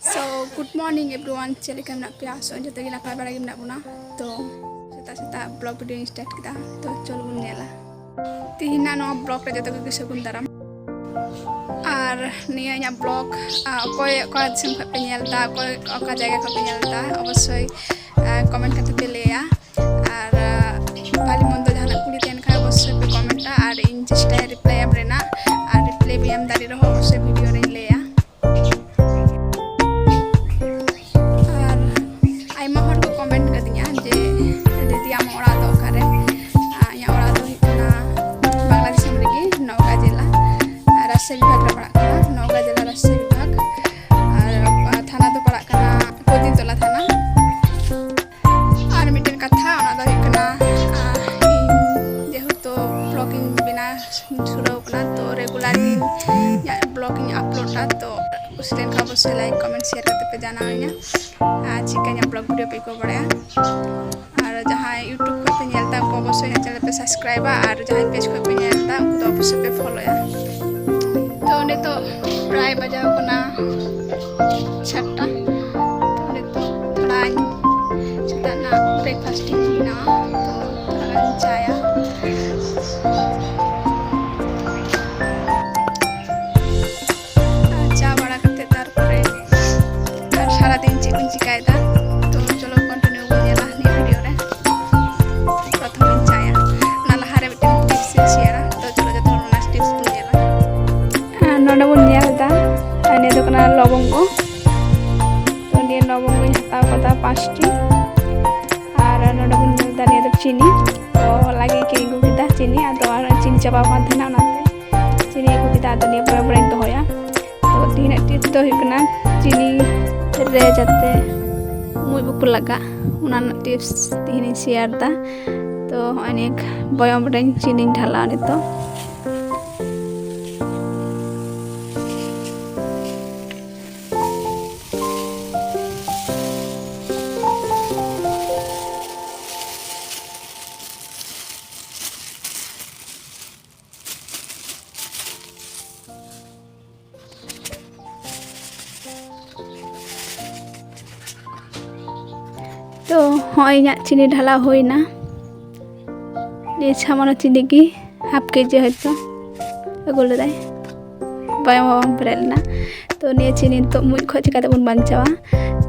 So good morning everyone. Cheli kam nak pia so jote gi napai bara gi nak buna. To seta blog video start kita. To chol bun nyela. Tihina no blog re jote gi sagun daram. Ar niya nya blog okoy sim khat pe nyel ta okoy oka jayga khat pe nyel ta obossoy comment kate pe leya. Ar bali mondo jahana kuli ten kha obossoy pe comment ta ar in chesta reply am rena ar reply bi am dari reho obossoy video re leya. नौगा जिला राजशाही विभाग और थाना तो पड़ा करना कोदी तोला थाना और मिटन कथा जेहेतु ब्लॉगिंग बिना शुरू करना तो रेगुलरली ब्लॉगिंग अपलोड तो उस दिन का अवश्य लाइक कमेंट शेयर करते पे जाना है चिकन ब्लॉग वीडियो पे को बढ़ाया और जहाँ यूट्यूब पे नेलता उनको अवश्य चैनल पे सब्सक्राइब और जहाँ पेज पे नेलता उनको अवश्य पे फॉलो या तो उन्हें तो प्राय बजाओ को ना छट्टा तो उन्हें तो थोड़ा छट्टा ना ब्रेकफास्टिंग ना तो थोड़ा चाया चा बड़ा करते तार परे और सारा दिन चिकन चिकायदा तो चलो कंटिन्यू बनेला नी वीडियो रे प्रथम दिन चाया ना लहारे बिटिन टिप्स शेयर तो चलो जो थोड़ा टिप्स बनेला नोडे बन नेलदा ने तो कना लवंगो तो ने लवंगो हताव कदा 5टी और नोडे बन नेलदा ने तो चीनी तो लागे के गु किदा चीनी और चीनी चाबा मा थेना नाते चीनी गु किदा तो ने बड़ा बड़ा तो होया तो तीन टिप्स तो हिकना चीनी रे जाते मुई बुक लगा उना टिप्स तीन शेयर दा तो अनेक बयम रे चीनी ढाला ने तो तो हई चीनी ढाला होना छामनो चीनी की हाफ केजी हयतो अगुल दाय बयम पेरेलना तो निया चीनी तो मुझ खो चिकाते बन बांचावा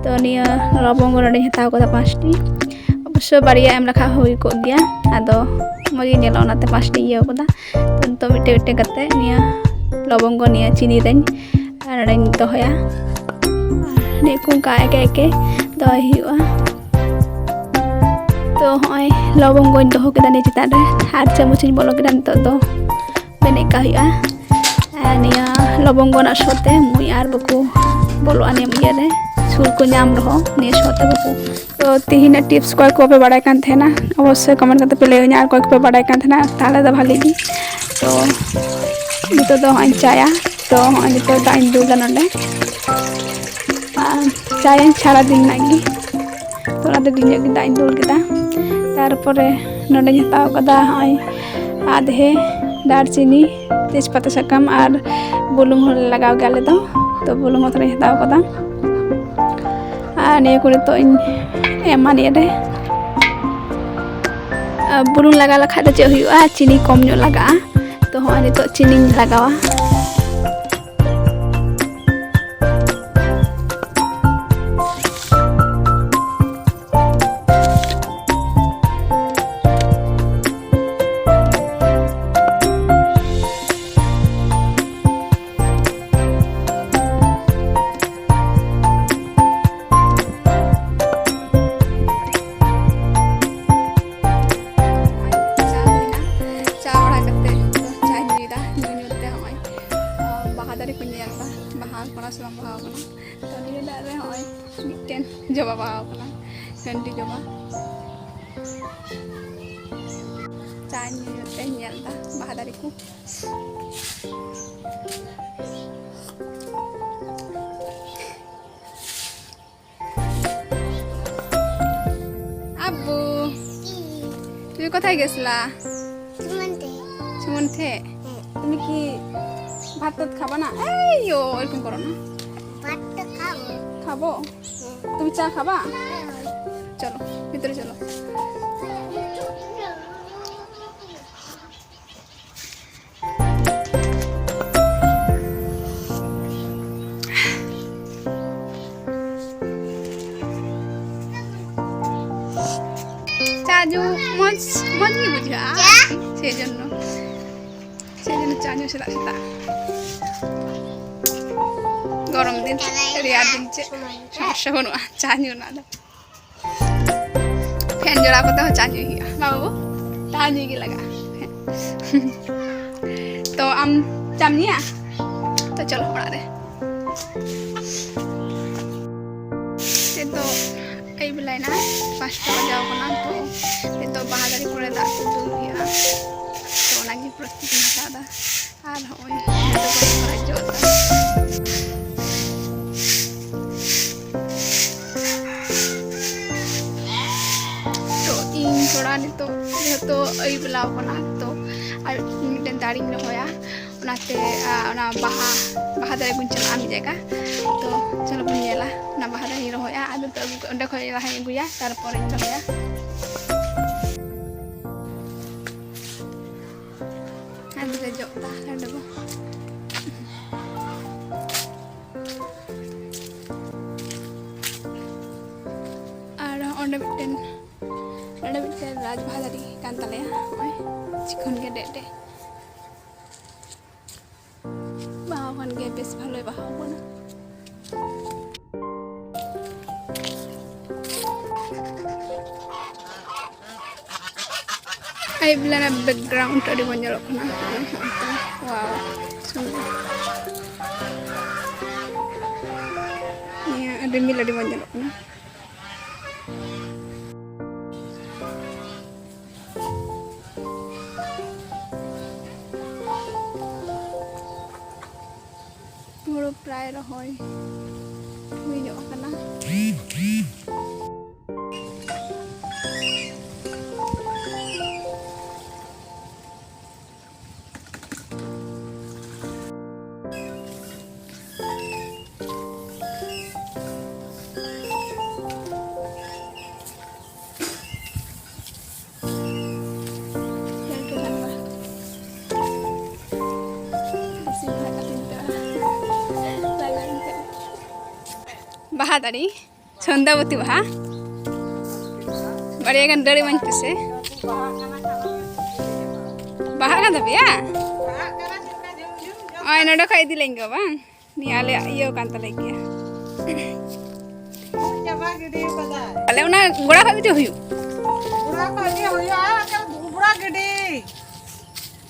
तो निया लवंग नोडे हताव कदा 5टी अवश्य बारिया एम रखा हुई को गया आदो मगे नेला ओनाते 5टी इया कदा तो मिटे मिटे कते निया लवंग निया चीनी रेन रेन दोहया ने कुंका एके दोहय हुआ तो हय लवंग दोहो केदा ने चितान रे हाथ चामच बोलो केदा नितो दो बेने का हुआ निया लवंग ना सोते मुई आर बको बोलो आने इया रे सुर को नाम रहो ने सोते बको तो तिहिना टिप्स कोई को पे बड़ाय कान थेना अवश्य कमेंट करते पे लेना कोई को पे बड़ाय कान थेना ताले दा भाली दी तो नितो दो हय चाया तो हय नितो दाइन दुला नले चाया सारा दिन नागी तो ना दिन के दाइन दुल केदा तारपरे नोडे हताव कदा हय आधे दारचीनी तेजपत्ता साकाम और बुलुंग लगाव गले तो बुलुंग थोड़े हताव कदा और निया को तो एमा निया रे बुलुंग लगा लखा तो चे हुआ चीनी कम जो लगा तो हय तो चीनी लगावा जबा बावना घंटी जबा चाय नेलदा बाहा दारी को अब्बू तुम कोथाय गेसला सुमनते तुम कि भात खाबा ना एयो एरकम करो ना खाबो तुम चा खाबा चलो भीतर चलो चाजू मज मज की बुझा सेजन्नो चाजू सेता सेता गरम दिन रेयार दिन चे समस्या बनुआ चाजू ना दो फैन जोड़ा को तो चाजू ही बाबू चाजू की लगा तो हम चामनिया तो चलो पड़ा रे ये तो आई बिलाई ना पास्ता बजाओ को ना तो ये तो बाहर कोड़े दाग को दूर गया तो ना की प्रस्तुति हटा दा आर होय तो को जोता तो इन थोड़ा नि तो आई बिलाव को ना तो और मिटन दाड़ी में होया उनाते उना बाहा दारे बुन चला आमी जगह तो चलो बुन नेला ना बाहा दारे होया आदो तो अंडे खय लाहा गुया तार पर होया आदो दे जोता हडबो और अंडे मिटन राज बाहा दारे कान तलेया ओय चिकन के डेटे बाहावन के बेस भालोय बाहावना आई बिलाना बैकग्राउंड अड़ी बंजलो कना वाव सुंदर ये रिमिल अड़ी बंजलो कना Huruf प्राय रहोय हुई जो कना बाहा दाड़ी छंदावती बाहा बढ़िया गन डरी मंच से बाहा का दबिया आय नडो खाई दी लेंगे बांग नियाले इयो कांता लेगिया अले उना गोड़ा खा दी हुयु बुड़ा गडी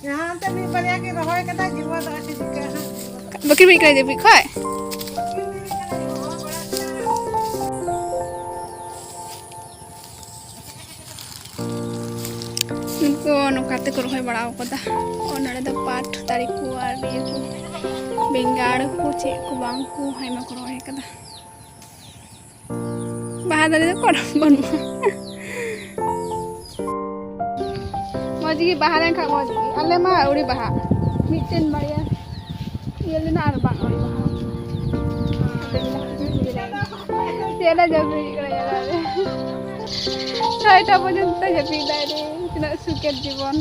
यहां त नी बढ़िया के रहय कदा गिरवा दासी दिका बकरी भी करे देबी खाय उनको नौकाते को रोहे बड़ा होता और नड़े दो पाठ तारीख को और ये को बेंगाड़ को चे को बांग को हाई में को रोहे कदा बाहर दे को बनवा मौजी बाहर का मौजी अल्ले मा उड़ी बाहर मिटन बढ़िया ये लेना और बांग उड़ी बाहर चला जब भी करे यार छयटा पर्यन्त हेपिदाय रे तिना सुकेर जीवन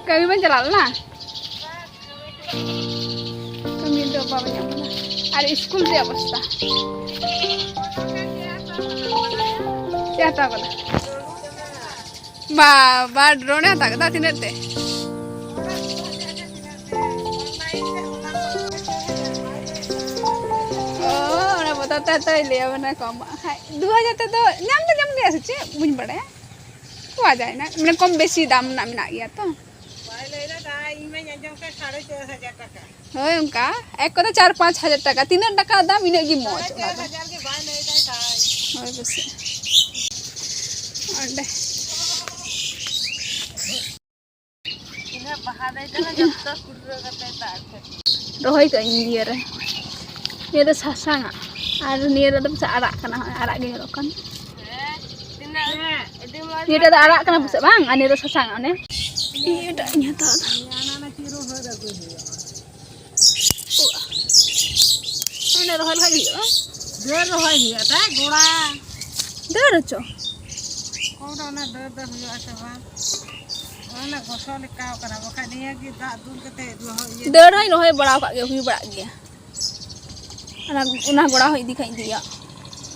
kami ban jalan lah kami do bawa nyamna ada school dia basta ya ta bala ba drone ta kada tinete तो ले बना कम 2000 तो नाम तो जम गया सच्चे बुझ पड़े को आ जाए ना मैंने कम बेसी दाम ना मिला गया तो होय उनका एक को तो 4-5 हजार टाका 3 टाका दाम इने की मौज होय बस अंडे इने बहा दे ना जब तक कुडरो करते तार रोहई तो इंडिया रे ये तो सासांगा और नियर तो bisa arak kana arak ge lokan Ni dah arak kena busuk bang. Ani dah sasang ane. Ini dah nyata. Ini rohal lagi bang. Dia rohai hiya ta goda. Dah roco. Goda na dah huyo asa bang. Ona gosol ka kana baka niya ki dak dul kate rohai. Dah rohai bada kat hui bada gya. Una goda hui dikhai dia.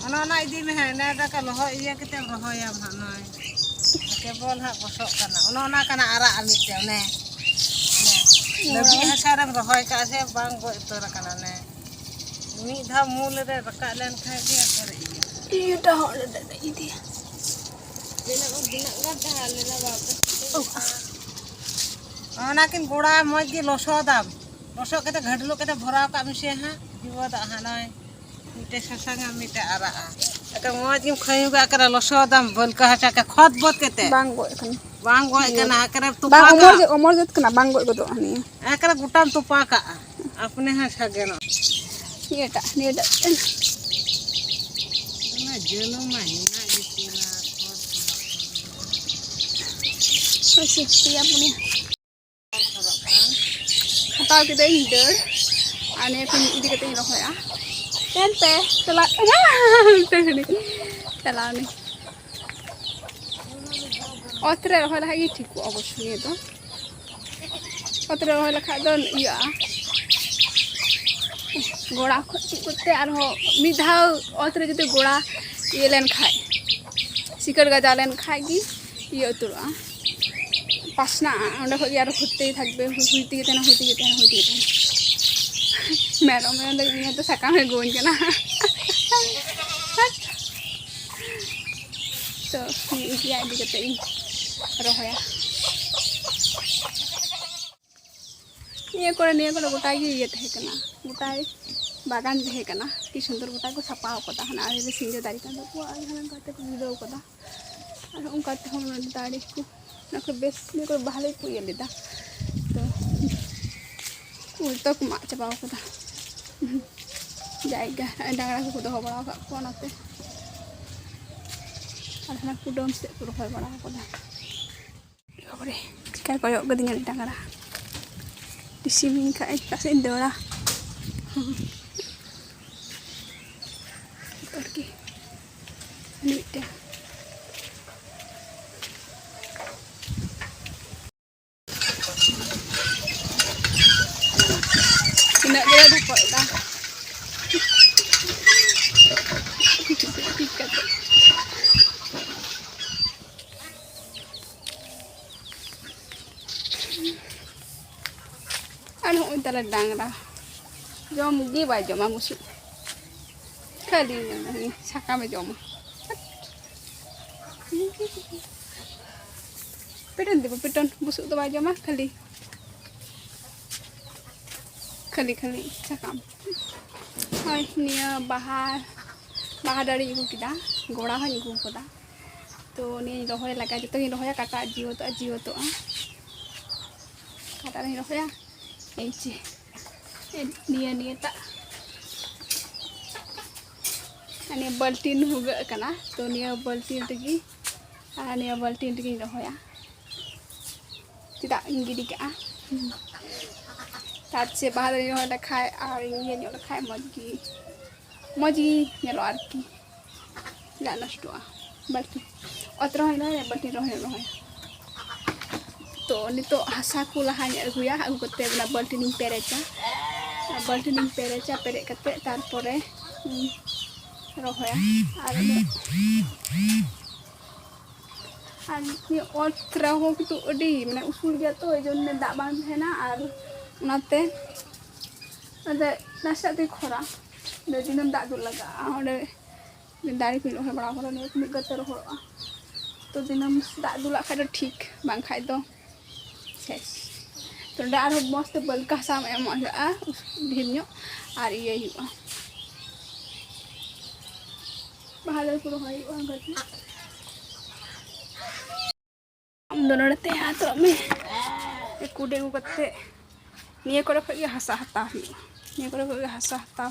Ona idi me ha na da ka rohai iya kate rohai am ha noi. Kebol ha gosok kana. Ona kana ara amit te ne. Nabi hasarang rohai ka se bang go itora kana ne. Mi dha mul re raka len khai dia kare. Iya dah ada ini. Ona kin goda moj gi losodam. Losok kate ghadlo kate bhora ka mi se ha. Jiwa da ha noi. Mite sasanga mite ara. Ata moj gi khayu ga kara losodam bol ka hata ka khot bot kate. Bang go kan. Bang go kana kare tu Bang pa ka. umur jat kena bang go godo ani. Akara gutam tu pa ka. Apne ha sageno. Ni dah. Na jeno mahina gitina. Masih siap ni. Kata kita hinder. Ane pun ini kita hidup ya. Tempe, telat. Telat ni. Otre roh lagi cikgu abisnya itu. Otre roh lagi ada iya. Goda cikgu te arho midhau otre jadi goda ये लेन खाए seeker गजा लेन खाएगी ये उतरा पासना उन्हें कोई यार होते ही थक बे हुईती के तना मैरो में उन्हें ये तो सका में गोंज के ना तो ये आइडिया करते ही रोया ये कोड़ा गोटा ये थे कना गोटा बागान थे कना कि सुंदर गोटा को सपा होता है ना अरे सिंगे दारी का तो वो आगे करते को वीडियो कोदा और उनका तो हम दारी को ना को बेस में को भाले को ये लेदा तो उल्टा को मा चबाओ कोदा जाएगा डांगरा को दो बड़ा का कोन आते और ना कुडम से पूरा हो बड़ा कोदा खबरे चिकन को यो गदिnya Dangra di sini kayak kasih dola pergi ini dia tidak kira dapat dah anu untara dangra jom gi ba jom musu kali ni saka me jom piton busuk to ba jom kali sakam hoi nia bahar dari ibu kita goda hoi ibu koda to ni rohoy laga joto ni rohoy kata jiwo to kata ni rohoy ऐसे निया tak ani baltin huga kana to niya baltin tegi rohoya tidak gidi ka tat se bahar ni rohoy khai ar ini nyol khai moji nyelo arki la nashtoa baltin otra hoy na baltin rohoy तो नहीं तो हसा को लहानी अगुया अगु कते बना बाल्टीनिंग पेरेचा पेरे कते तारपरे रोहया आर नि ओत्रा हो तो अडी माने उसूल गया तो एजोने दा बांग हेना आर उनाते अदे नासा ते खरा दिनम दा दु लगा ओडे दारी पिन हो बड़ा बड़ा ने मिद गते रोहआ तो दिनम दा दु ला खाय ठीक बांग खाय दो तो डार मस्त बलका साम एम ढेर और ये भालो पूरा दोनों हाथ में कूडे करते निये करे हसा हता हसा हता